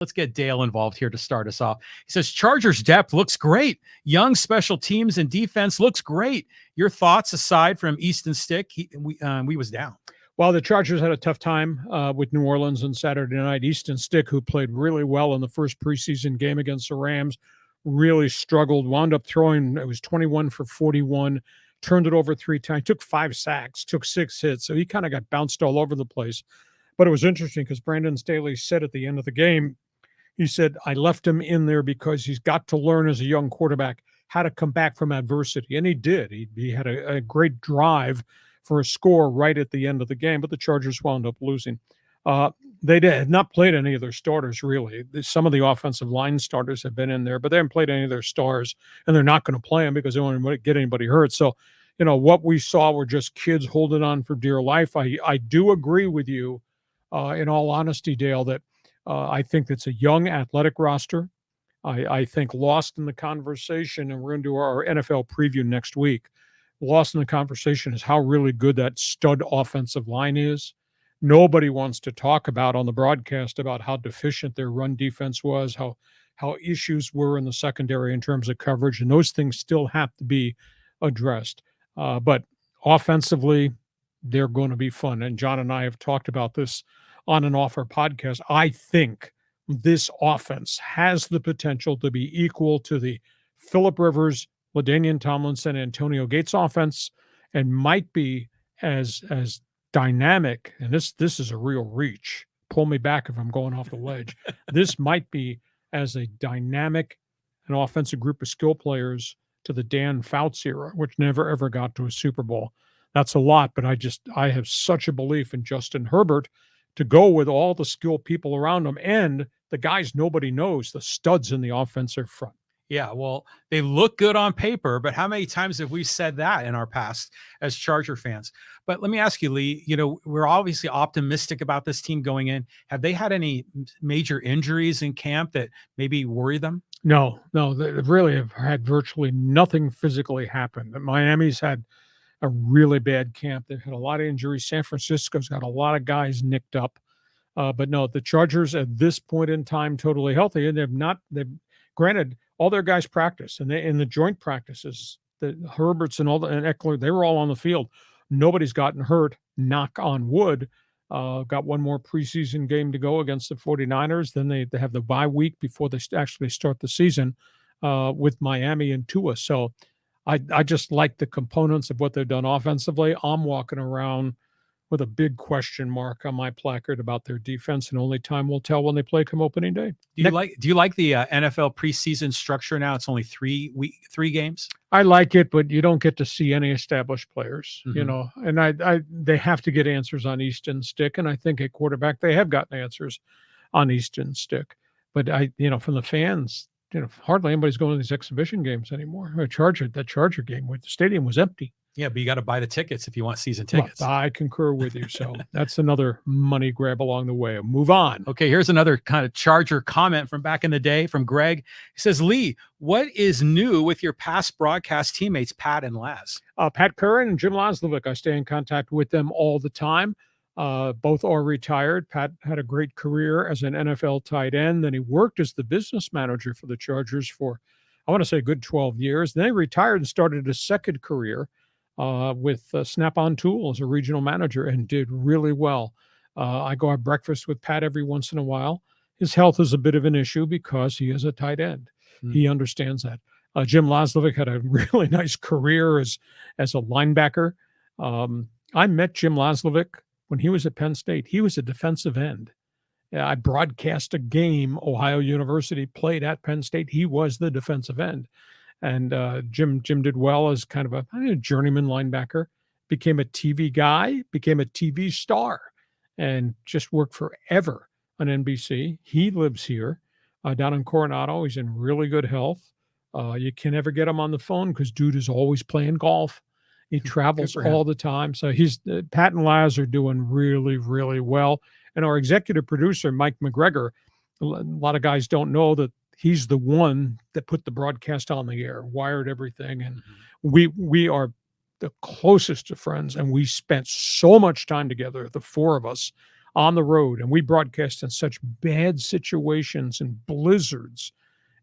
Let's get Dale involved here to start us off. He says, Chargers depth looks great. Young special teams and defense looks great. Your thoughts aside from Easton Stick? We was down. Well, the Chargers had a tough time with New Orleans on Saturday night. Easton Stick, who played really well in the first preseason game against the Rams, really struggled, wound up throwing, it was 21 for 41, turned it over 3 times, took 5 sacks, took 6 hits. So he kind of got bounced all over the place. But it was interesting because Brandon Staley said at the end of the game, he said, I left him in there because he's got to learn as a young quarterback how to come back from adversity. And he did. He had a great drive for a score right at the end of the game, but the Chargers wound up losing. They had not played any of their starters, really. Some of the offensive line starters have been in there, but they haven't played any of their stars, and they're not going to play them because they don't want to get anybody hurt. So, what we saw were just kids holding on for dear life. I do agree with you, in all honesty, Dale, that I think it's a young athletic roster. I think lost in the conversation, and we're going to do our NFL preview next week. Lost in the conversation is how really good that stud offensive line is. Nobody wants to talk about on the broadcast about how deficient their run defense was, how issues were in the secondary in terms of coverage, and those things still have to be addressed. But offensively, they're going to be fun. And John and I have talked about this on and off our podcast. I think this offense has the potential to be equal to the Phillip Rivers, LaDainian Tomlinson, Antonio Gates offense, and might be as dynamic. And this is a real reach. Pull me back if I'm going off the ledge. This might be as a dynamic and offensive group of skill players to the Dan Fouts era, which never ever got to a Super Bowl. That's a lot, but I have such a belief in Justin Herbert to go with all the skilled people around him and the guys nobody knows, the studs in the offensive front. Yeah, well, they look good on paper, but how many times have we said that in our past as Charger fans? But let me ask you, Lee, we're obviously optimistic about this team going in. Have they had any major injuries in camp that maybe worry them? No, they really have had virtually nothing physically happen. Miami's had a really bad camp. They've had a lot of injuries. San Francisco's got a lot of guys nicked up. But no, the Chargers at this point in time, totally healthy. And they've granted, all their guys practice, and in the joint practices, the Herberts and Eckler, they were all on the field. Nobody's gotten hurt, knock on wood. Got one more preseason game to go against the 49ers. Then they have the bye week before they actually start the season with Miami and Tua. So I just like the components of what they've done offensively. I'm walking around with a big question mark on my placard about their defense, and only time will tell when they play come opening day. Do you like the NFL preseason structure now? It's only 3 games. I like it, but you don't get to see any established players, and they have to get answers on Easton Stick, and I think at quarterback they have gotten answers on Easton Stick. But from the fans, hardly anybody's going to these exhibition games anymore. That Charger game where the stadium was empty. Yeah, but you got to buy the tickets if you want season tickets. Well, I concur with you. So that's another money grab along the way. Move on. Okay, here's another kind of Charger comment from back in the day from Greg. He says, Lee, what is new with your past broadcast teammates, Pat and Laz? Pat Curran and Jim Laslovic. I stay in contact with them all the time. Both are retired. Pat had a great career as an NFL tight end. Then he worked as the business manager for the Chargers for, I want to say, a good 12 years. Then he retired and started a second career with Snap-on Tool as a regional manager and did really well. I go have breakfast with Pat every once in a while. His health is a bit of an issue because he is a tight end. He understands that. Jim Laslovic had a really nice career as a linebacker. I met Jim Laslovic when he was at Penn State. He was a defensive end. I broadcast a game Ohio University played at Penn State. He was the defensive end. And Jim did well as kind of a journeyman linebacker, became a TV guy, became a TV star, and just worked forever on NBC. He lives here down in Coronado. He's in really good health. You can never get him on the phone because dude is always playing golf. He travels all the time. So Pat and Laz are doing really, really well. And our executive producer, Mike McGregor, a lot of guys don't know that he's the one that put the broadcast on the air, wired everything. And we are the closest of friends, and we spent so much time together, the four of us, on the road, and we broadcast in such bad situations and blizzards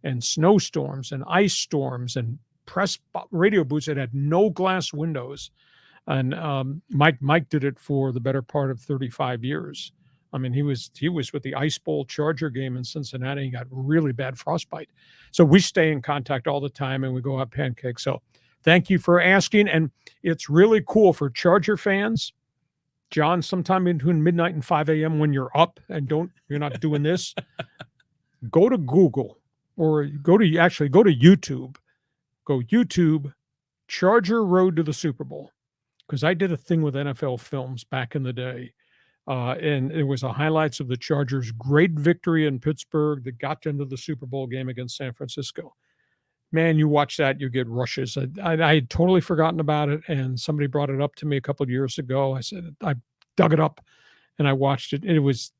and snowstorms and ice storms and press radio booths that had no glass windows. And Mike did it for the better part of 35 years. I mean, he was with the Ice Bowl Charger game in Cincinnati. He got really bad frostbite. So we stay in contact all the time, and we go out pancakes. So thank you for asking. And it's really cool for Charger fans. John, sometime between midnight and 5 a.m. when you're up and you're not doing this, go to Google or go to YouTube. Go YouTube, Charger Road to the Super Bowl. Because I did a thing with NFL Films back in the day. And it was the highlights of the Chargers' great victory in Pittsburgh that got them to the Super Bowl game against San Francisco. Man, you watch that, you get rushes. I had totally forgotten about it, and somebody brought it up to me a couple of years ago. I said, I dug it up, and I watched it. It was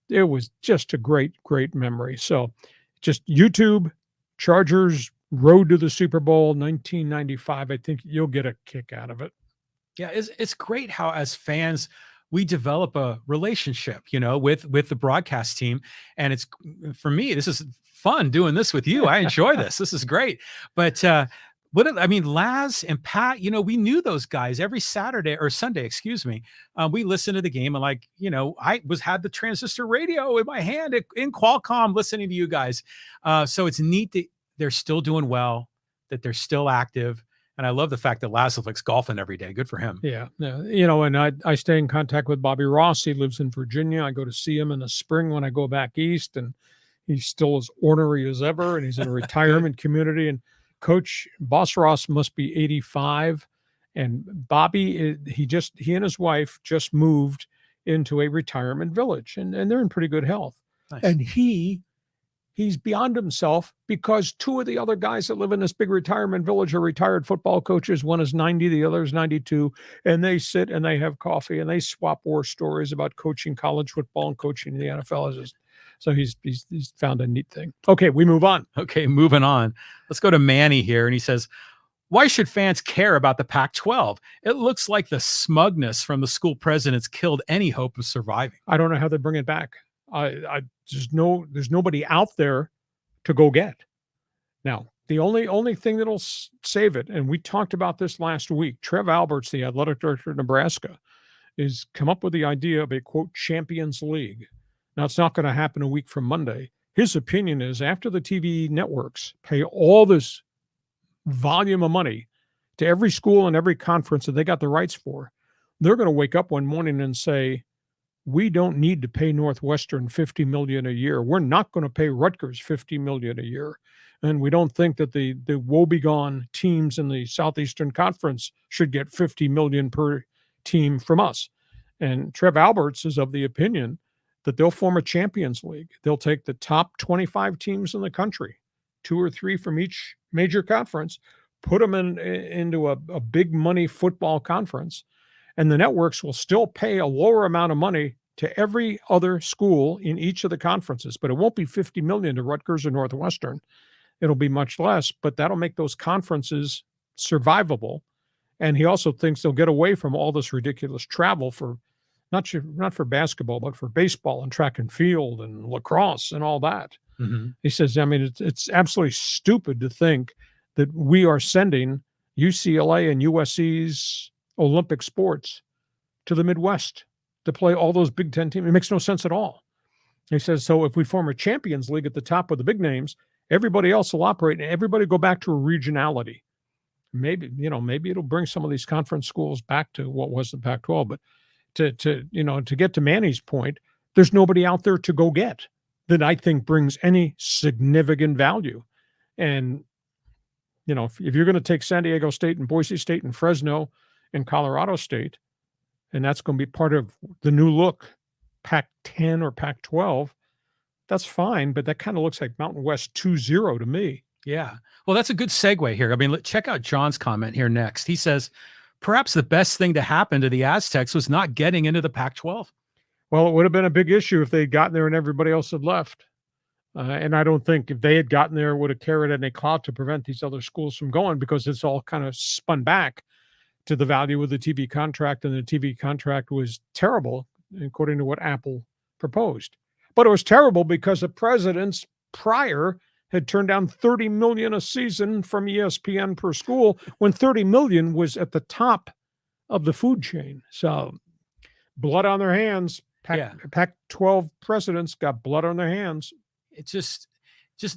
just a great, great memory. So just YouTube, Chargers Road to the Super Bowl, 1995. I think you'll get a kick out of it. Yeah, it's great how as fans we develop a relationship, with the broadcast team. And it's, for me, this is fun doing this with you. I enjoy this. This is great. But Laz and Pat, we knew those guys every Saturday or Sunday, excuse me. We listened to the game and I had the transistor radio in my hand in Qualcomm listening to you guys. So it's neat that they're still doing well, that they're still active. And I love the fact that Laszlovik's golfing every day. Good for him. Yeah. And I stay in contact with Bobby Ross. He lives in Virginia. I go to see him in the spring when I go back east, and he's still as ornery as ever, and he's in a retirement community. And Coach Boss Ross must be 85. And Bobby, he and his wife just moved into a retirement village, and they're in pretty good health. Nice. And he's beyond himself because two of the other guys that live in this big retirement village are retired football coaches. One is 90, the other is 92. And they sit and they have coffee and they swap war stories about coaching college football and coaching the NFL. So he's found a neat thing. Okay, we move on. Okay, moving on. Let's go to Manny here. And he says, why should fans care about the Pac-12? It looks like the smugness from the school presidents killed any hope of surviving. I don't know how they bring it back. There's nobody out there to go get. Now, the only thing that'll save it, and we talked about this last week, Trev Alberts, the athletic director of Nebraska, is come up with the idea of a, quote, Champions League. Now, it's not going to happen a week from Monday. His opinion is after the TV networks pay all this volume of money to every school and every conference that they got the rights for, they're going to wake up one morning and say, we don't need to pay Northwestern $50 million a year. We're not going to pay Rutgers $50 million a year. And we don't think that the woebegone teams in the Southeastern Conference should get $50 million per team from us. And Trev Alberts is of the opinion that they'll form a Champions League. They'll take the top 25 teams in the country, 2 or 3 from each major conference, put them into a big money football conference, and the networks will still pay a lower amount of money to every other school in each of the conferences, but it won't be $50 million to Rutgers or Northwestern. It'll be much less, but that'll make those conferences survivable. And he also thinks they'll get away from all this ridiculous travel for not for basketball, but for baseball and track and field and lacrosse and all that. Mm-hmm. He says, I mean, it's absolutely stupid to think that we are sending UCLA and USC's Olympic sports to the Midwest to play all those Big Ten teams. It makes no sense at all. He says, so if we form a Champions League at the top with the big names, everybody else will operate and everybody go back to a regionality. Maybe it'll bring some of these conference schools back to what was the Pac-12, but to get to Manny's point, there's nobody out there to go get that I think brings any significant value. And, if you're going to take San Diego State and Boise State and Fresno and Colorado State, and that's going to be part of the new look Pac-10 or Pac-12, that's fine, but that kind of looks like Mountain West 2-0 to me. Yeah. Well, that's a good segue here. I mean, check out John's comment here next. He says, perhaps the best thing to happen to the Aztecs was not getting into the Pac-12. Well, it would have been a big issue if they'd gotten there and everybody else had left. And I don't think if they had gotten there, it would have carried any clout to prevent these other schools from going, because it's all kind of spun back to the value of the TV contract. And the TV contract was terrible, according to what Apple proposed. But it was terrible because the presidents prior had turned down $30 million a season from ESPN per school when $30 million was at the top of the food chain. So blood on their hands. Pac-12 presidents got blood on their hands. It's just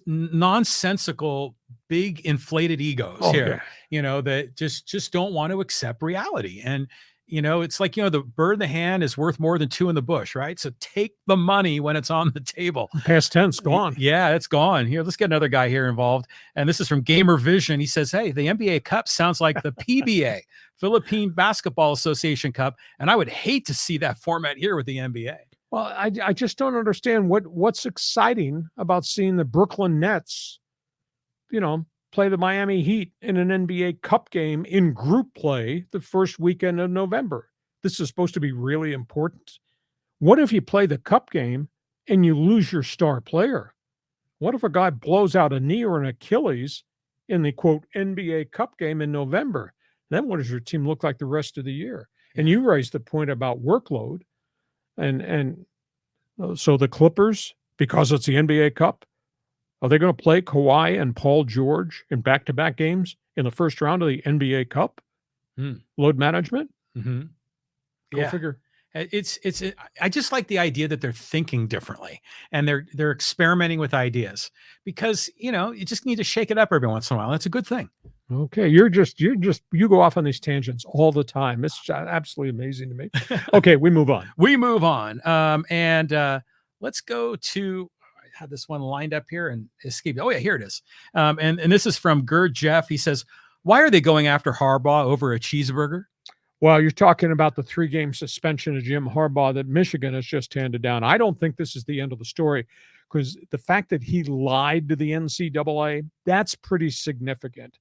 nonsensical, big inflated egos here, that just don't want to accept reality. And, it's like, the bird in the hand is worth more than two in the bush, right? So take the money when it's on the table. Past tense, gone. Yeah, it's gone. Here, let's get another guy here involved. And this is from Gamer Vision. He says, hey, the NBA Cup sounds like the PBA, Philippine Basketball Association Cup. And I would hate to see that format here with the NBA. Well, I just don't understand what's exciting about seeing the Brooklyn Nets, play the Miami Heat in an NBA Cup game in group play the first weekend of November. This is supposed to be really important. What if you play the Cup game and you lose your star player? What if a guy blows out a knee or an Achilles in the, quote, NBA Cup game in November? Then what does your team look like the rest of the year? And you raised the point about workload. And so the Clippers, because it's the NBA Cup, are they going to play Kawhi and Paul George in back-to-back games in the first round of the NBA Cup? Load management? Mm-hmm. Go figure. I just like the idea that they're thinking differently and they're experimenting with ideas because, you just need to shake it up every once in a while. That's a good thing. Okay. You go off on these tangents all the time. It's absolutely amazing to me. Okay. We move on. Let's go to, I had this one lined up here and escaped. Oh yeah, here it is. And this is from Gerd Jeff. He says, why are they going after Harbaugh over a cheeseburger? Well, you're talking about the 3-game suspension of Jim Harbaugh that Michigan has just handed down. I don't think this is the end of the story because the fact that he lied to the NCAA, that's pretty significant.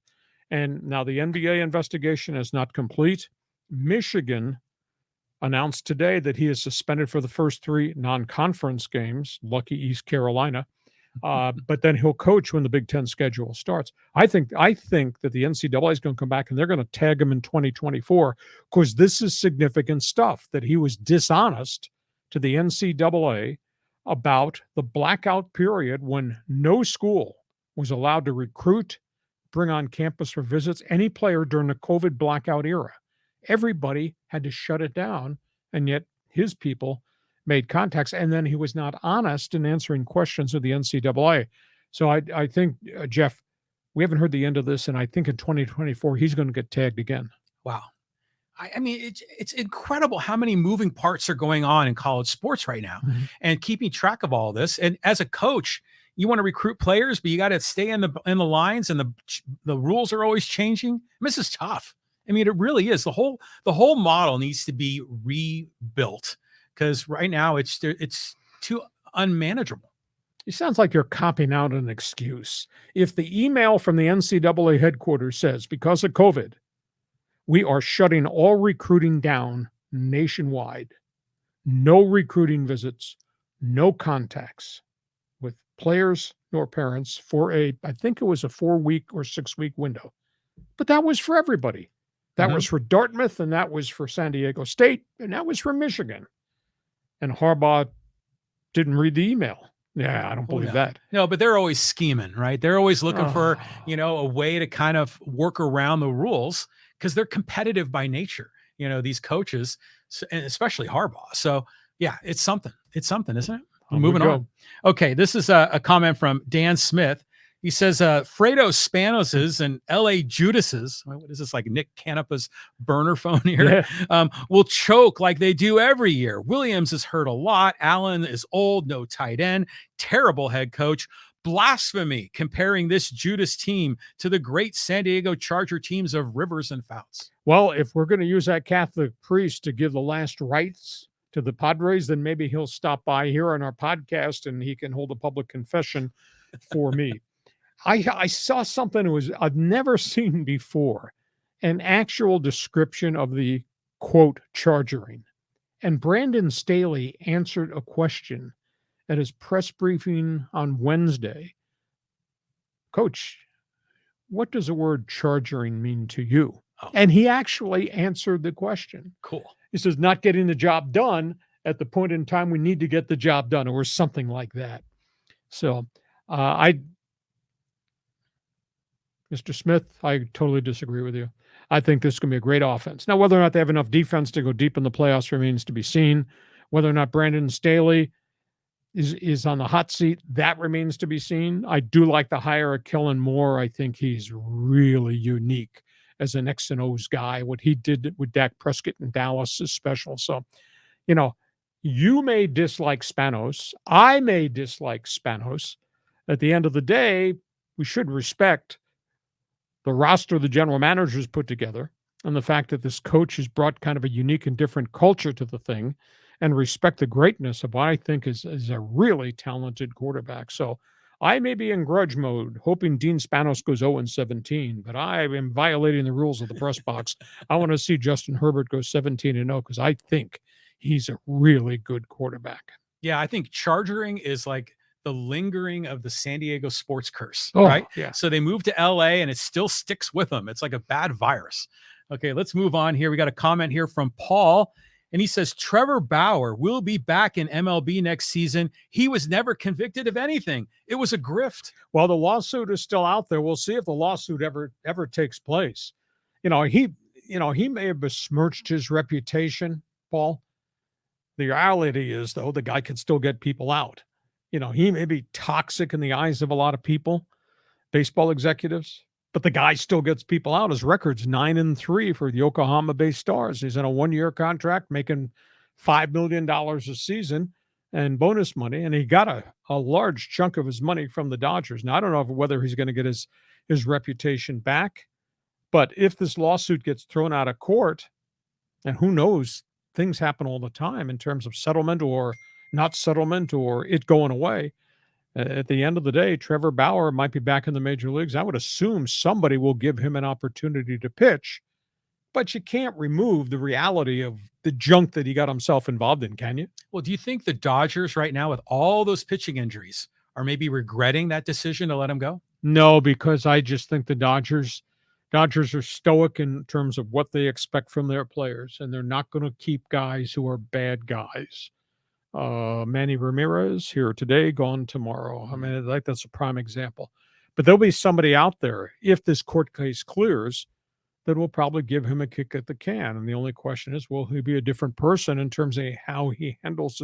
And now the NBA investigation is not complete. Michigan announced today that he is suspended for the first 3 non-conference games, lucky East Carolina. But then he'll coach when the Big Ten schedule starts. I think that the NCAA is going to come back and they're going to tag him in 2024 because this is significant stuff that he was dishonest to the NCAA about the blackout period when no school was allowed to recruit, bring on campus for visits, any player during the COVID blackout era. Everybody had to shut it down, and yet his people made contacts, and then he was not honest in answering questions of the NCAA. So I think, Jeff, we haven't heard the end of this, and I think in 2024 he's going to get tagged again. Wow. I mean, it's incredible how many moving parts are going on in college sports right now, and keeping track of all this. And as a coach, you want to recruit players, but you got to stay in the lines, and the rules are always changing. I mean, this is tough. I mean, it really is. The whole model needs to be rebuilt. Because right now it's too unmanageable. It sounds like you're copying out an excuse. If the email from the NCAA headquarters says, because of COVID, we are shutting all recruiting down nationwide, no recruiting visits, no contacts with players nor parents for I think it was a 4-week or 6-week window. But that was for everybody. That was for Dartmouth, and that was for San Diego State, and that was for Michigan. And Harbaugh didn't read the email. Yeah, I don't believe that. No, but they're always scheming, right? They're always looking for, a way to kind of work around the rules because they're competitive by nature, these coaches, and especially Harbaugh. So, yeah, it's something. It's something, isn't it? Moving on. Okay, this is a comment from Dan Smith. He says, Fredo Spanoses and L.A. Judases, what is this, like Nick Canepa's burner phone here, will choke like they do every year. Williams is hurt a lot. Allen is old, no tight end, terrible head coach. Blasphemy comparing this Judas team to the great San Diego Charger teams of Rivers and Fouts. Well, if we're going to use that Catholic priest to give the last rites to the Padres, then maybe he'll stop by here on our podcast and he can hold a public confession for me. I saw something I've never seen before, an actual description of the, quote, chargering. And Brandon Staley answered a question at his press briefing on Wednesday. Coach, what does the word chargering mean to you? And he actually answered the question. Cool. He says, not getting the job done. at the point in time we need to get the job done, or something like that. So, Mr. Smith, I totally disagree with you. I think this is going to be a great offense. Now, whether or not they have enough defense to go deep in the playoffs remains to be seen. Whether or not Brandon Staley is on the hot seat, that remains to be seen. I do like the hire of Kellen Moore. I think he's really unique as an X and O's guy. What he did with Dak Prescott in Dallas is special. So, you may dislike Spanos. I may dislike Spanos. At the end of the day, we should respect the roster the general manager's put together and the fact that this coach has brought kind of a unique and different culture to the thing, and respect the greatness of what I think is a really talented quarterback. So I may be in grudge mode, hoping Dean Spanos goes 0-17, but I am violating the rules of the press box. I want to see Justin Herbert go 17-0 because I think he's a really good quarterback. Yeah, I think chargering is like the lingering of the San Diego sports curse, Oh, right? yeah. So they moved to LA and it still sticks with them. It's like a bad virus. Okay, let's move on here. We got a comment here from Paul, and he says, Trevor Bauer will be back in MLB next season. He was never convicted of anything. It was a grift. Well, the lawsuit is still out there. We'll see if the lawsuit ever takes place. He may have besmirched his reputation, Paul. The reality is, though, the guy can still get people out. He may be toxic in the eyes of a lot of people, baseball executives, but the guy still gets people out. His record's 9-3 for the Yokohama-based Stars. He's in a 1-year contract, making $5 million a season and bonus money, and he got a large chunk of his money from the Dodgers. Now, I don't know whether he's going to get his reputation back, but if this lawsuit gets thrown out of court, and who knows, things happen all the time in terms of settlement or not settlement or it going away. At the end of the day, Trevor Bauer might be back in the major leagues. I would assume somebody will give him an opportunity to pitch, but you can't remove the reality of the junk that he got himself involved in, can you? Well, do you think the Dodgers right now, with all those pitching injuries, are maybe regretting that decision to let him go? No, because I just think the Dodgers are stoic in terms of what they expect from their players, and they're not going to keep guys who are bad guys. Manny Ramirez here today, gone tomorrow. I mean, that's a prime example. But there'll be somebody out there, if this court case clears, that will probably give him a kick at the can. And the only question is, will he be a different person in terms of how he handles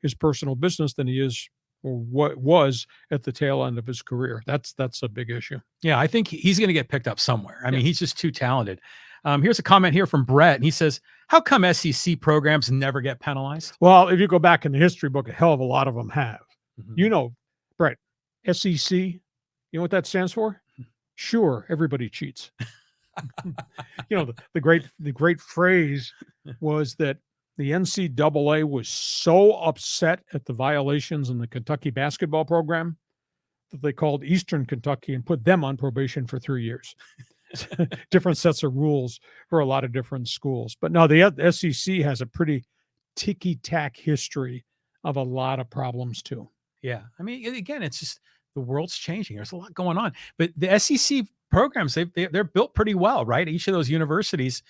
his personal business than he is or what was at the tail end of his career? That's a big issue. Yeah, I think he's going to get picked up somewhere. I mean, he's just too talented. Here's a comment here from Brett, and he says, how come SEC programs never get penalized? Well, if you go back in the history book, a hell of a lot of them have. Mm-hmm. Brett, SEC, you know what that stands for? Sure, everybody cheats. The great phrase was that the NCAA was so upset at the violations in the Kentucky basketball program that they called Eastern Kentucky and put them on probation for 3 years. Different sets of rules for a lot of different schools. But no, the SEC has a pretty ticky-tack history of a lot of problems too. Yeah. I mean, again, it's just the world's changing. There's a lot going on. But the SEC programs, they're built pretty well, right? Each of those universities,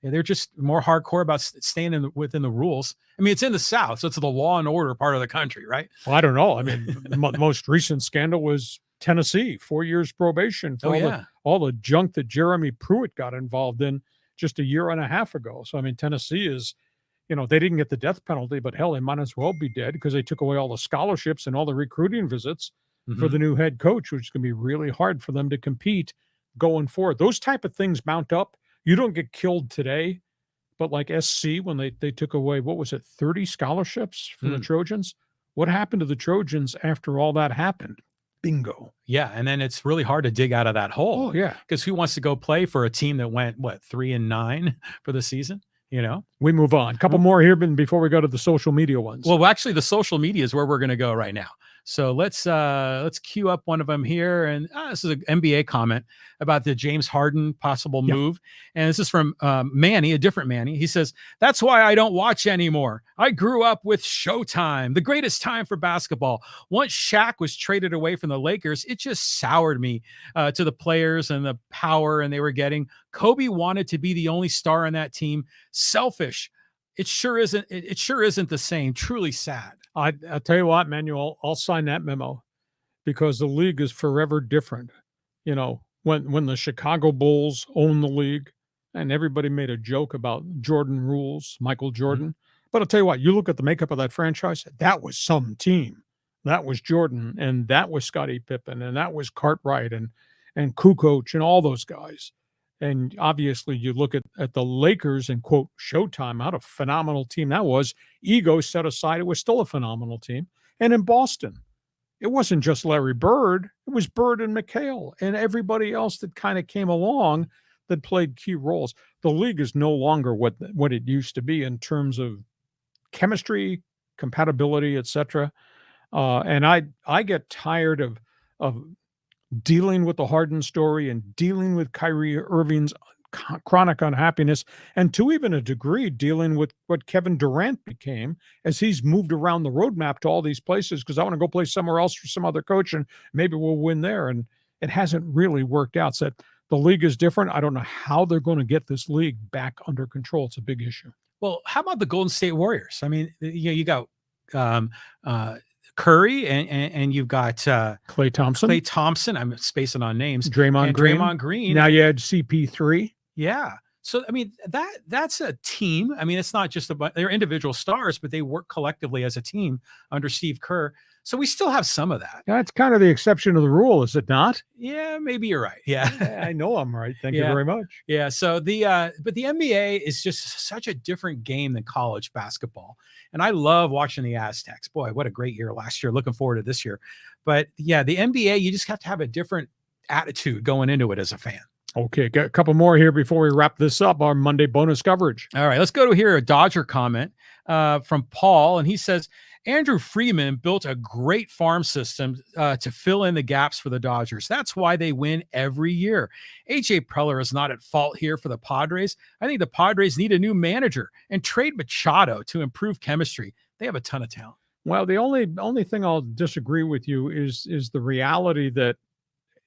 they're just more hardcore about staying within the rules. I mean, it's in the South, so it's the law and order part of the country, right? Well, I don't know. I mean, the most recent scandal was Tennessee, 4 years probation for all the junk that Jeremy Pruitt got involved in just a year and a half ago. So, I mean, Tennessee is, they didn't get the death penalty, but hell, they might as well be dead because they took away all the scholarships and all the recruiting visits for the new head coach, which is going to be really hard for them to compete going forward. Those type of things mount up. You don't get killed today, but like SC, when they took away, 30 scholarships from the Trojans? What happened to the Trojans after all that happened? Bingo. Yeah, and then it's really hard to dig out of that hole. Oh, yeah. Because who wants to go play for a team that went, 3-9 for the season? We move on. A couple more here before we go to the social media ones. Well, actually, the social media is where we're going to go right now. So let's queue up one of them here. And this is an NBA comment about the James Harden possible move. And this is from Manny, a different Manny. He says, that's why I don't watch anymore. I grew up with Showtime, the greatest time for basketball. Once Shaq was traded away from the Lakers, it just soured me to the players and the power and they were getting. Kobe wanted to be the only star on that team. Selfish. it sure isn't. It sure isn't the same. Truly sad. I'll tell you what, Manuel, I'll sign that memo because the league is forever different. You know, when the Chicago Bulls owned the league and everybody made a joke about Jordan rules, Michael Mhm. Jordan. But I'll tell you what, you look at the makeup of that franchise, that was some team. That was Jordan and that was Scottie Pippen and that was Cartwright and Kukoc and all those guys. And obviously you look at the Lakers and quote Showtime, what a phenomenal team that was. Ego set aside, it was still a phenomenal team. And in Boston, it wasn't just Larry Bird, it was Bird and McHale and everybody else that kind of came along that played key roles. The league is no longer what it used to be in terms of chemistry, compatibility, etc. And I get tired of dealing with the Harden story and dealing with Kyrie Irving's chronic unhappiness, and to even a degree, dealing with what Kevin Durant became as he's moved around the roadmap to all these places because I want to go play somewhere else for some other coach and maybe we'll win there. And it hasn't really worked out. So the league is different. I don't know how they're going to get this league back under control. It's a big issue. Well, how about the Golden State Warriors? I mean, you got um, Curry and you've got Klay Thompson, Klay Thompson. I'm spacing on names. Draymond And Green. Draymond Green. Now you had CP3. Yeah. So I mean that's a team. I mean, it's not just about they're individual stars, but they work collectively as a team under Steve Kerr. So we still have some of that. That's kind of the exception of the rule, is it not? Yeah, maybe you're right. Yeah. I know I'm right. Thank you Yeah. very much. Yeah. So but the NBA is just such a different game than college basketball. And I love watching the Aztecs. Boy, what a great year last year. Looking forward to this year. But yeah, the NBA, you just have to have a different attitude going into it as a fan. Okay, got a couple more here before we wrap this up, our Monday bonus coverage. All right, let's go to here a Dodger comment from Paul, and he says Andrew Freeman built a great farm system to fill in the gaps for the Dodgers. That's why they win every year. AJ Preller is not at fault here for the Padres. I think the Padres need a new manager and trade Machado to improve chemistry. They have a ton of talent. Well, the only thing I'll disagree with you is the reality that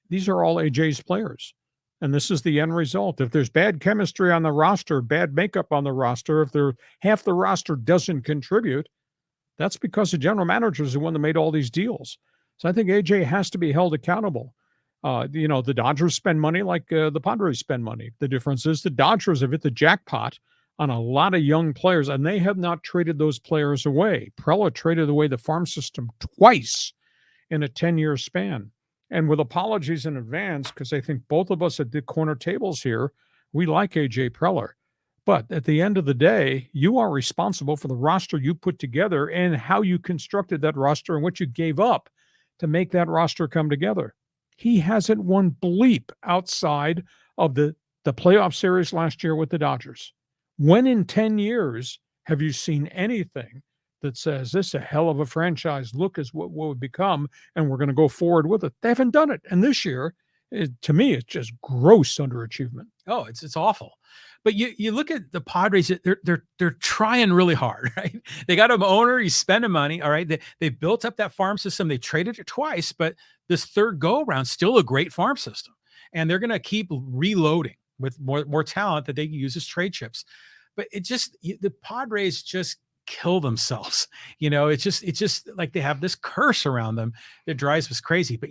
these are all AJ's players. And this is the end result. If there's bad chemistry on the roster, bad makeup on the roster, if half the roster doesn't contribute, that's because the general manager is the one that made all these deals. So I think AJ has to be held accountable. The Dodgers spend money like the Padres spend money. The difference is the Dodgers have hit the jackpot on a lot of young players, and they have not traded those players away. Preller traded away the farm system twice in a 10-year span. And with apologies in advance, because I think both of us at the corner tables here, we like AJ Preller. But at the end of the day, you are responsible for the roster you put together and how you constructed that roster and what you gave up to make that roster come together. He hasn't won bleep outside of the playoff series last year with the Dodgers. When in 10 years have you seen anything that says this is a hell of a franchise, look is what would become, and we're going to go forward with it? They haven't done it. And this year, to me, it's just gross underachievement. Oh, it's awful. But you look at the Padres, they're trying really hard, right? They got an owner, he's spending money. All right. They built up that farm system. They traded it twice, but this third go around, still a great farm system. And they're going to keep reloading with more talent that they can use as trade chips. But the Padres just kill themselves. It's just like they have this curse around them that drives us crazy. But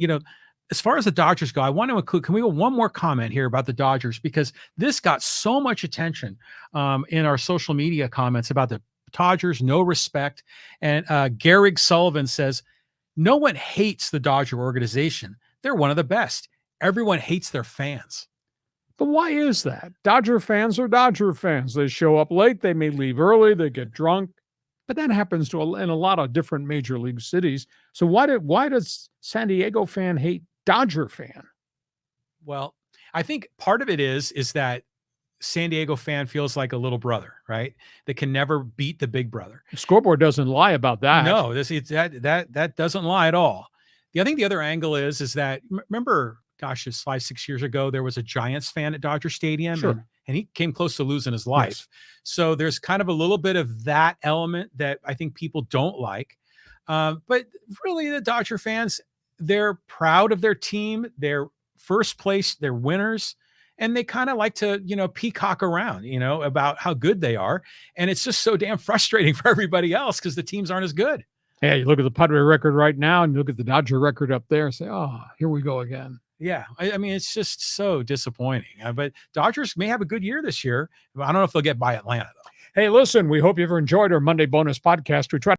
as far as the Dodgers go, I want to include, can we go one more comment here about the Dodgers? Because this got so much attention in our social media comments about the Dodgers, no respect. And Garrig Sullivan says, no one hates the Dodger organization. They're one of the best. Everyone hates their fans. But why is that? Dodger fans are Dodger fans. They show up late. They may leave early. They get drunk. But that happens in a lot of different major league cities. So why does San Diego fan hate Dodger fan? Well, I think part of it is that San Diego fan feels like a little brother, right? That can never beat the big brother. The scoreboard doesn't lie about that. No, that doesn't lie at all. I think the other angle is that remember, gosh, it's 5-6 years ago, there was a Giants fan at Dodger Stadium, sure. and he came close to losing his life. Yes. So there's kind of a little bit of that element that I think people don't like. But really, the Dodger fans, they're proud of their team. They're first place. They're winners. and they kind of like to, peacock around, about how good they are. And it's just so damn frustrating for everybody else because the teams aren't as good. Yeah, you look at the Padre record right now and you look at the Dodger record up there and say, oh, here we go again. Yeah, I mean, it's just so disappointing. But Dodgers may have a good year this year. But I don't know if they'll get by Atlanta, though. Hey, listen, we hope you ever enjoyed our Monday bonus podcast. We try